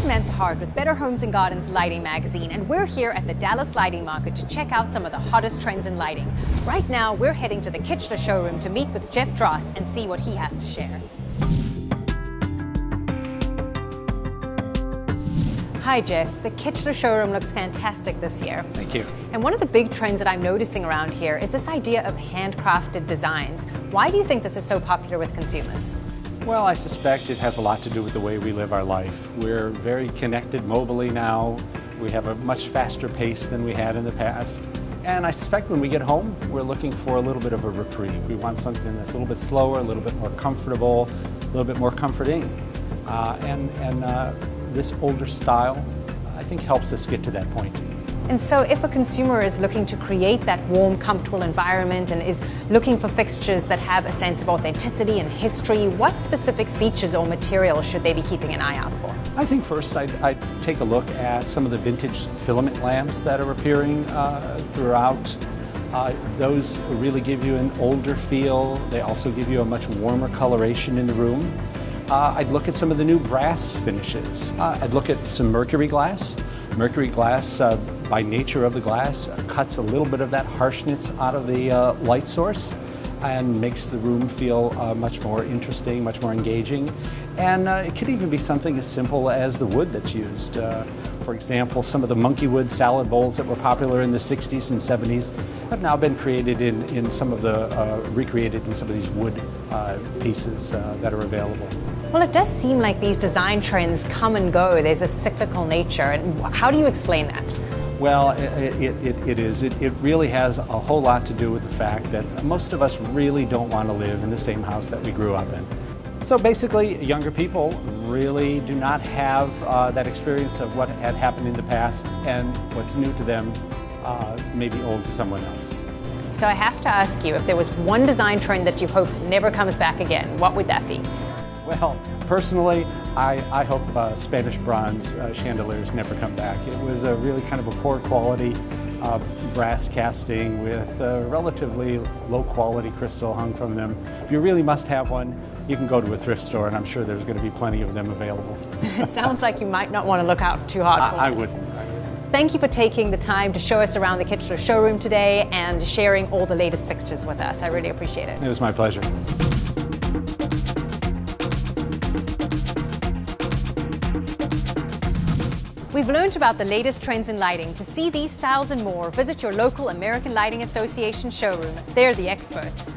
Samantha Hart with Better Homes and Gardens Lighting Magazine, and we're here at the Dallas Lighting Market to check out some of the hottest trends in lighting. Right now, we're heading to the Kichler showroom to meet with Jeff Dross and see what he has to share. Hi Jeff, the Kichler showroom looks fantastic this year. Thank you. And one of the big trends that I'm noticing around here is this idea of handcrafted designs. Why do you think this is so popular with consumers? Well, I suspect it has a lot to do with the way we live our life. We're very connected mobily now. We have a much faster pace than we had in the past. And I suspect when we get home, we're looking for a little bit of a reprieve. We want something that's a little bit slower, a little bit more comfortable, a little bit more comforting. This older style, I think, helps us get to that point. And so if a consumer is looking to create that warm, comfortable environment and is looking for fixtures that have a sense of authenticity and history, what specific features or materials should they be keeping an eye out for? I think first I'd take a look at some of the vintage filament lamps that are appearing throughout. Those really give you an older feel. They also give you a much warmer coloration in the room. I'd look at some of the new brass finishes. I'd look at some mercury glass. Mercury glass, by nature of the glass, cuts a little bit of that harshness out of the light source and makes the room feel much more interesting, much more engaging. And it could even be something as simple as the wood that's used. For example, some of the monkey wood salad bowls that were popular in the 60s and 70s have now been created in some of the, recreated in some of these wood pieces that are available. Well, it does seem like these design trends come and go. There's a cyclical nature. And how do you explain that? Well, it is. It really has a whole lot to do with the fact that most of us really don't want to live in the same house that we grew up in. So basically, younger people really do not have that experience of what had happened in the past, and what's new to them may be old to someone else. So I have to ask you, if there was one design trend that you hope never comes back again, what would that be? Well, personally, I hope Spanish bronze chandeliers never come back. It was a really kind of a poor quality brass casting with relatively low quality crystal hung from them. If you really must have one, you can go to a thrift store, and I'm sure there's going to be plenty of them available. It sounds like you might not want to look out too hard for I wouldn't. Thank you for taking the time to show us around the Kichler showroom today and sharing all the latest fixtures with us. I really appreciate it. It was my pleasure. We've learned about the latest trends in lighting. To see these styles and more, visit your local American Lighting Association showroom. They're the experts.